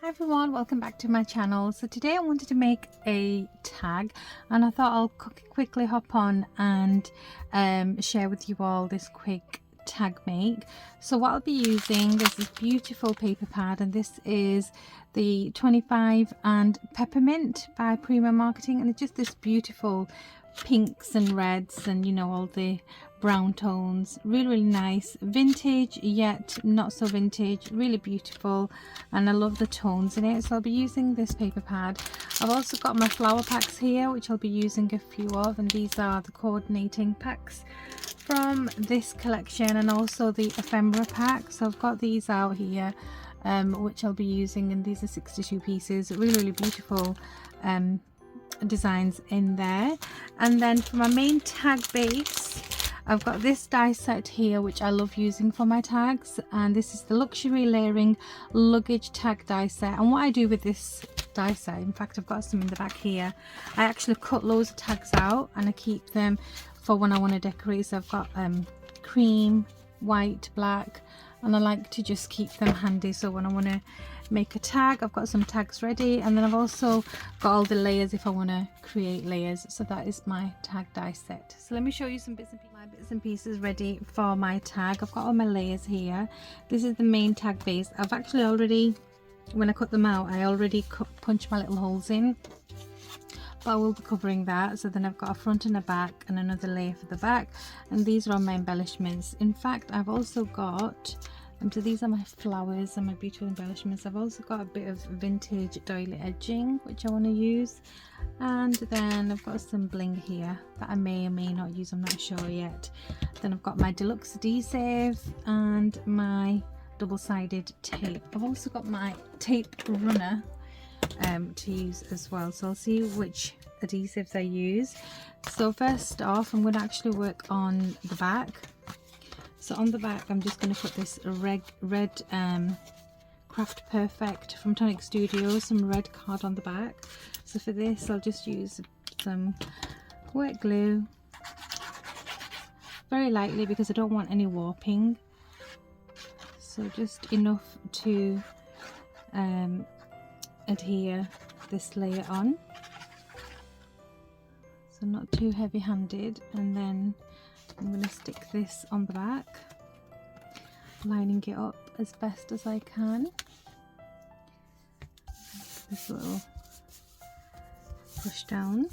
Hi everyone, welcome back to my channel. So today I wanted to make a tag and I thought I'll quickly hop on and share with you all this quick tag make. So what I'll be using is this beautiful paper pad, and this is the 25 and Peppermint by Prima Marketing, and it's just this beautiful pinks and reds and all the brown tones. Really nice, vintage yet not so vintage, really beautiful, and I love the tones in it. So I'll be using this paper pad. I've also got my flower packs here which I'll be using a few of, and these are the coordinating packs from this collection and also the ephemera pack. So I've got these out here which I'll be using, and these are 62 pieces. Really beautiful designs in there. And then for my main tag base, I've got this die set here which I love using for my tags, and this is the luxury layering luggage tag die set. And what I do with this die set, in fact I've got some in the back here, I actually cut loads of tags out and I keep them for when I want to decorate. So I've got cream, white, black, and I like to just keep them handy, so when I want to make a tag I've got some tags ready. And then I've also got all the layers if I want to create layers. So that is my tag die set. So let me show you some bits and pieces ready for my tag. I've got all my layers here. This is the main tag base. I've actually already, when I cut them out, I already punched my little holes in, but I will be covering that. So then I've got a front and a back and another layer for the back, and these are all my embellishments. In fact I've also got so these are my flowers and my beautiful embellishments. I've also got a bit of vintage doily edging which I want to use, and then I've got some bling here that I may or may not use, I'm not sure yet. Then I've got my deluxe adhesive and my double-sided tape. I've also got my tape runner to use as well, so I'll see which adhesives I use. So first off I'm going to actually work on the back. So on the back I'm just going to put this red Craft Perfect from TONIC Studios, some red card on the back. So for this I'll just use some wet glue, very lightly because I don't want any warping. So just enough to adhere this layer on, so not too heavy handed. And then I'm going to stick this on the back, lining it up as best as I can. This little push down,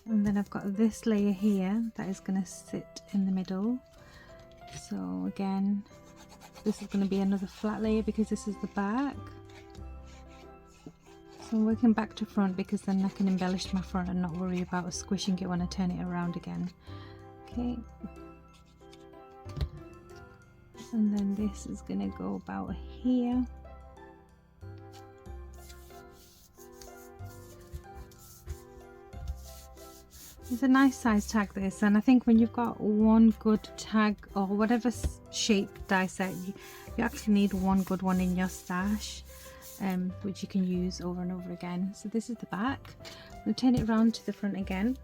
and then I've got this layer here that is going to sit in the middle. So again, this is going to be another flat layer because this is the back. So I'm working back to front because then I can embellish my front and not worry about squishing it when I turn it around again. Okay. And then this is going to go about here. It's a nice size tag this, and I think when you've got one good tag or whatever shape die set, you actually need one good one in your stash. Which you can use over and over again. So this is the back. I'm going to turn it around to the front again,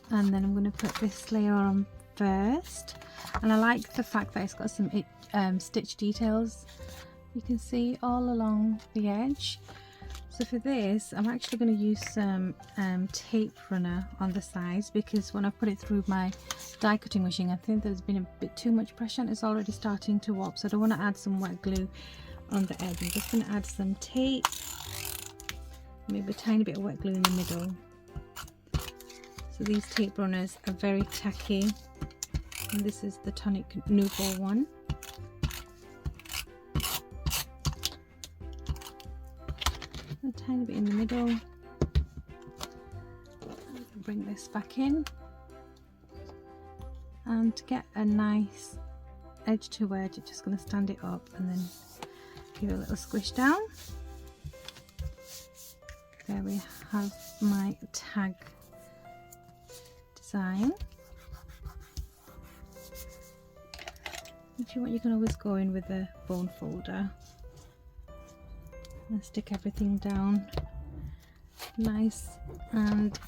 and then I'm going to put this layer on first. And I like the fact that it's got some stitch details you can see all along the edge. So for this I'm actually going to use some tape runner on the sides, because when I put it through my die cutting machine I think there's been a bit too much pressure and it's already starting to warp, so I don't want to add some wet glue on the edge. I'm just going to add some tape, maybe a tiny bit of wet glue in the middle. So these tape runners are very tacky, and this is the TONIC Nouveau one. A tiny bit in the middle. Bring this back in, and to get a nice edge to edge, I'm just going to stand it up and then give it a little squish down. There we have my tag design. If you want, you can always go in with a bone folder and stick everything down nice and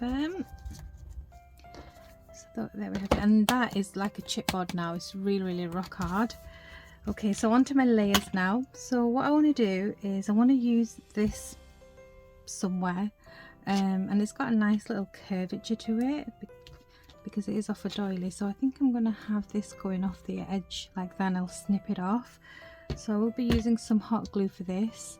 firm. So there we have it, and that is like a chipboard now. It's really rock hard. Okay, so onto my layers now. So what I want to do is I want to use this somewhere, and it's got a nice little curvature to it because it is off a doily. So I think I'm going to have this going off the edge like that, and I'll snip it off. So I will be using some hot glue for this,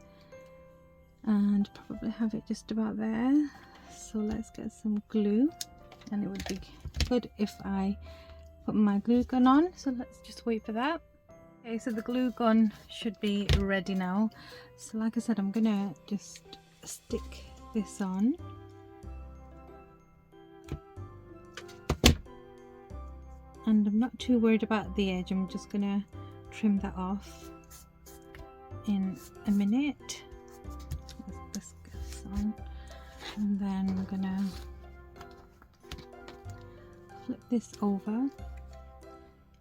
and probably have it just about there. So let's get some glue, and it would be good if I put my glue gun on. So let's just wait for that. Okay, so the glue gun should be ready now. So like I said, I'm gonna just stick this on. And I'm not too worried about the edge. I'm just gonna trim that off in a minute. Let's get this on. And then I'm gonna flip this over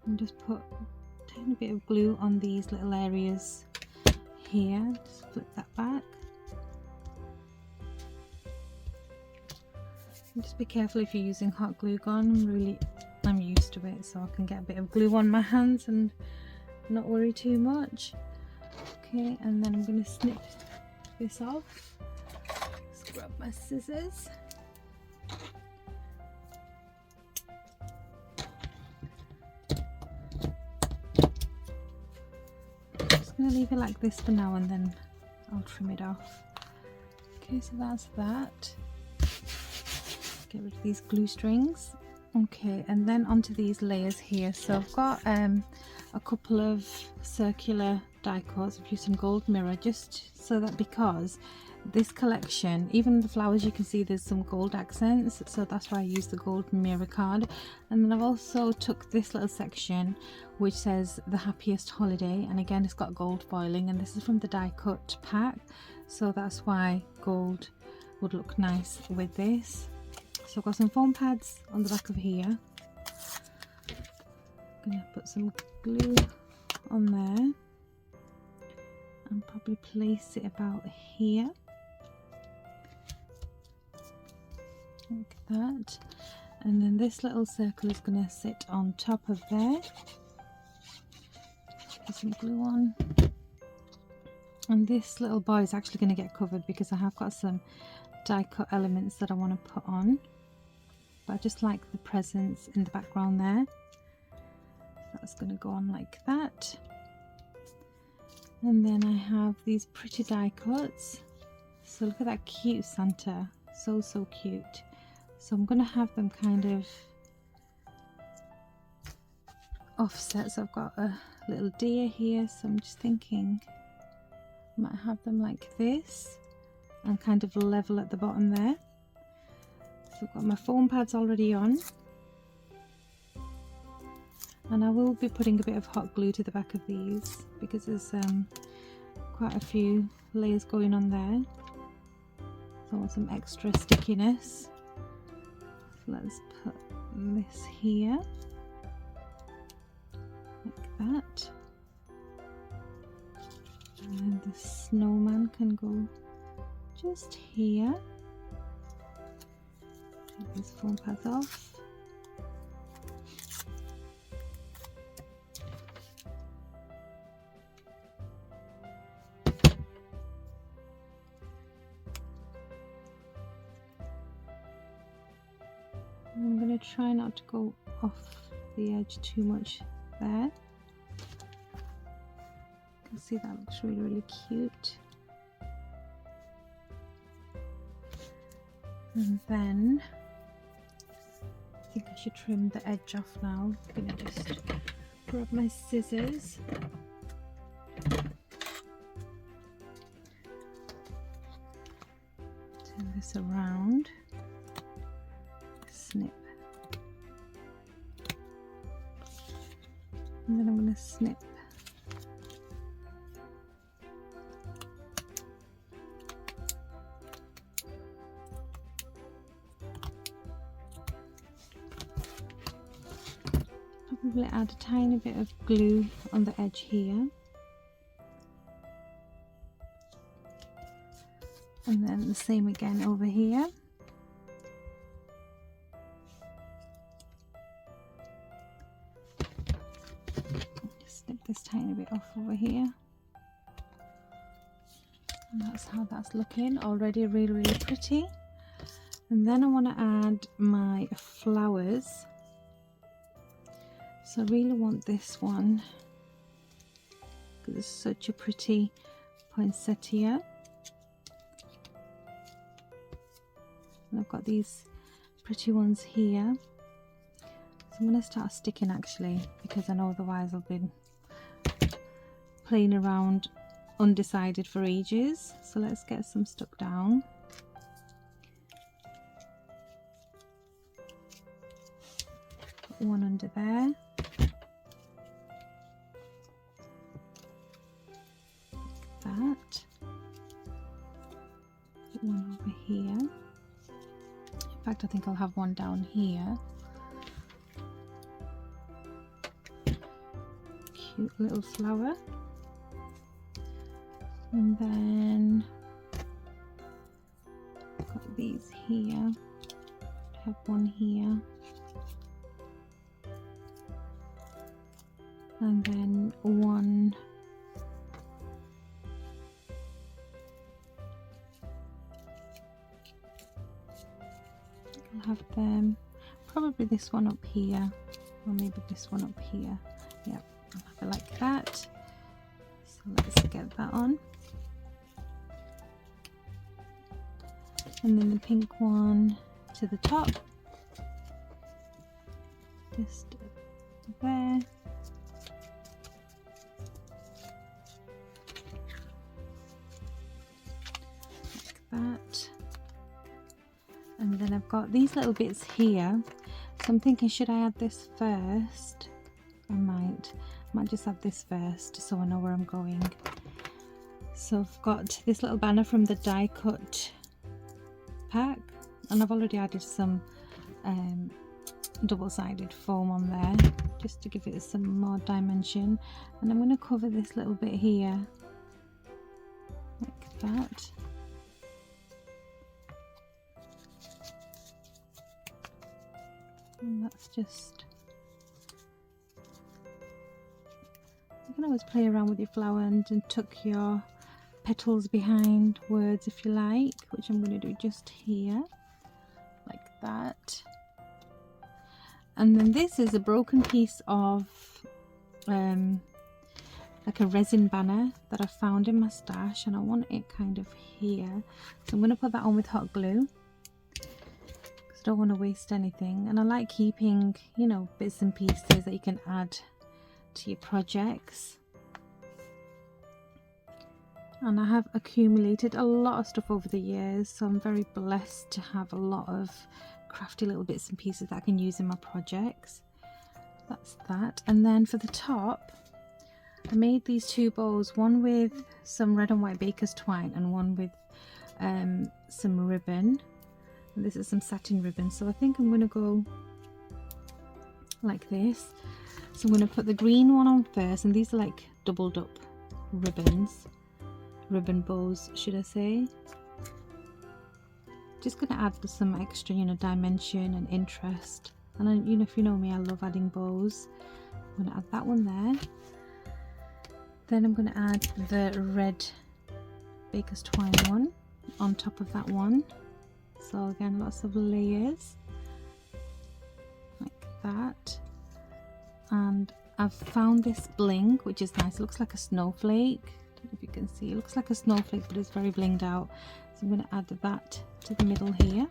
and just put a tiny bit of glue on these little areas here. Just flip that back. And just be careful if you're using hot glue gun. I'm used to it, so I can get a bit of glue on my hands and not worry too much. Okay, and then I'm going to snip this off. Just grab my scissors. Just going to leave it like this for now, and then I'll trim it off. Okay, so that's that. Get rid of these glue strings. Okay, and then onto these layers here. So I've got a couple of circular die cuts. I've used some gold mirror just so that, because this collection, even the flowers, you can see there's some gold accents, so that's why I used the gold mirror card. And then I've also took this little section which says the happiest holiday, and again it's got gold foiling, and this is from the die cut pack, so that's why gold would look nice with this. So I've got some foam pads on the back of here. I'm going to put some glue on there and probably place it about here, like that. And then this little circle is going to sit on top of there. Put some glue on. And this little boy is actually going to get covered because I have got some die cut elements that I want to put on. But I just like the presents in the background there. That's going to go on like that. And then I have these pretty die cuts. So look at that cute Santa. So cute. So I'm going to have them kind of offset. So I've got a little deer here. So I'm just thinking I might have them like this and kind of level at the bottom there. So I've got my foam pads already on, and I will be putting a bit of hot glue to the back of these because there's quite a few layers going on there, so I want some extra stickiness. So let's put this here like that, and then the snowman can go just here. Take these foam pads off. I'm going to try not to go off the edge too much there. You can see that looks really cute. And then I think I should trim the edge off now. I'm going to just grab my scissors. Turn this around. Snip. And then I'm going to snip probably add a tiny bit of glue on the edge here, and then the same again over here. Snip this tiny bit off over here. And that's how that's looking already, really, really pretty. And then I want to add my flowers. So I really want this one because it's such a pretty poinsettia. And I've got these pretty ones here. So I'm going to start sticking actually, because I know otherwise I'll be playing around undecided for ages. So let's get some stuck down. Put one under there. Like that. Put one over here. In fact, I think I'll have one down here. Cute little flower. And then got these here. Have one here. And then one I'll have them, probably this one up here, or maybe this one up here. Yep, I'll have it like that. So let's get that on. And then the pink one to the top, just there. Like that. And then I've got these little bits here. So I'm thinking, should I add this first? I might just add this first so I know where I'm going. So I've got this little banner from the die cut pack, and I've already added some double-sided foam on there just to give it some more dimension. And I'm going to cover this little bit here like that. And that's just, you can always play around with your flower and tuck your petals behind words if you like, which I'm going to do just here like that. And then this is a broken piece of like a resin banner that I found in my stash, and I want it kind of here, so I'm going to put that on with hot glue because I don't want to waste anything. And I like keeping, you know, bits and pieces that you can add to your projects. And I have accumulated a lot of stuff over the years, so I'm very blessed to have a lot of crafty little bits and pieces that I can use in my projects. That's that. And then for the top, I made these two bows, one with some red and white baker's twine and one with some ribbon. And this is some satin ribbon, so I think I'm going to go like this. So I'm going to put the green one on first, and these are like doubled up ribbon bows, should I say. Just going to add some extra, you know, dimension and interest. And I, you know, if you know me, I love adding bows. I'm going to add that one there. Then I'm going to add the red baker's twine one on top of that one. So again, lots of layers like that. And I've found this bling, which is nice. It looks like a snowflake. I don't know if you can see. It looks like a snowflake, but it's very blinged out. So I'm going to add that to the middle here.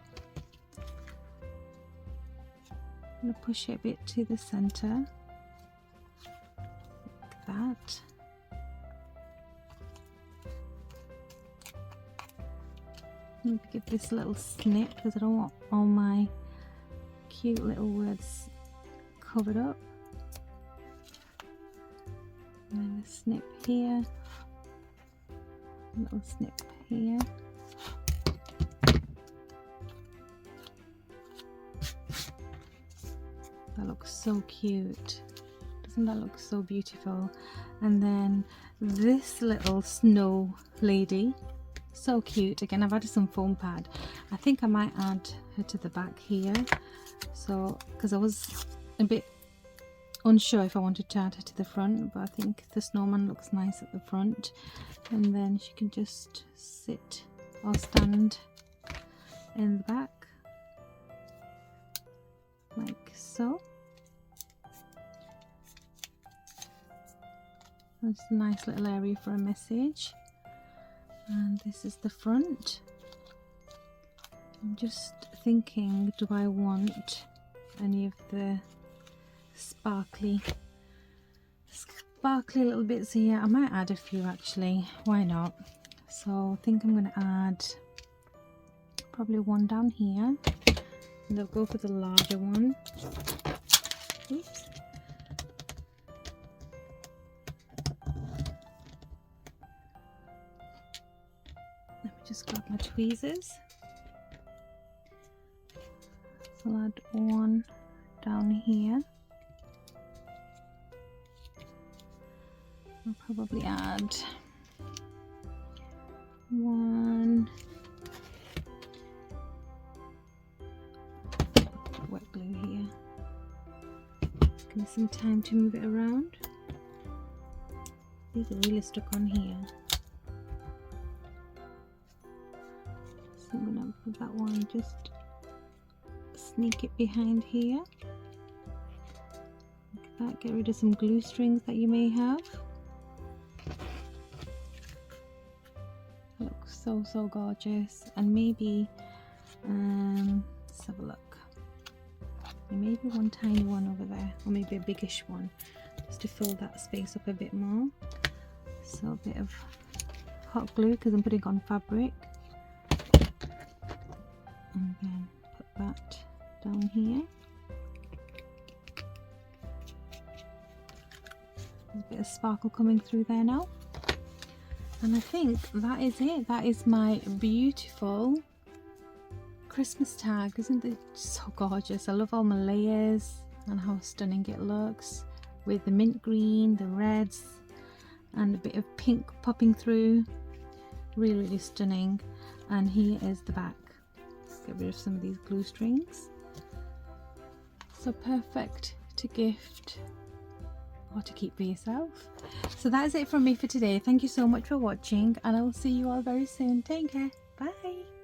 I'm going to push it a bit to the center like that. Maybe give this a little snip because I don't want all my cute little words covered up. And then a snip here, a little snip here. That looks so cute. Doesn't that look so beautiful? And then this little snow lady, so cute. Again, I've added some foam pad. I think I might add her to the back here. So, because I was a bit unsure if I wanted to add her to the front, but I think the snowman looks nice at the front, and then she can just sit or stand in the back like so. That's a nice little area for a message, and this is the front. I'm just thinking, do I want any of the sparkly little bits here? I might add a few actually, why not? So I think I'm going to add probably one down here, and I'll go for the larger one. Oops. Let me just grab my tweezers. So I'll add one down here. I'll probably add one wet glue here. Give me some time to move it around. These are really stuck on here. So I'm going to put that one, just sneak it behind here. Like that. Get rid of some glue strings that you may have. That looks so gorgeous. And maybe let's have a look. Maybe one tiny one over there, or maybe a biggish one, just to fill that space up a bit more. So a bit of hot glue, because I'm putting on fabric, and then put that down here. There's a bit of sparkle coming through there now, and I think that is it. That is my beautiful Christmas tag. Isn't it so gorgeous? I love all my layers and how stunning it looks, with the mint green, the reds, and a bit of pink popping through. Really stunning. And here is the back. Get rid of some of these glue strings. So perfect to gift or to keep for yourself. So that is it from me for today. Thank you so much for watching, and I will see you all very soon. Take care. Bye.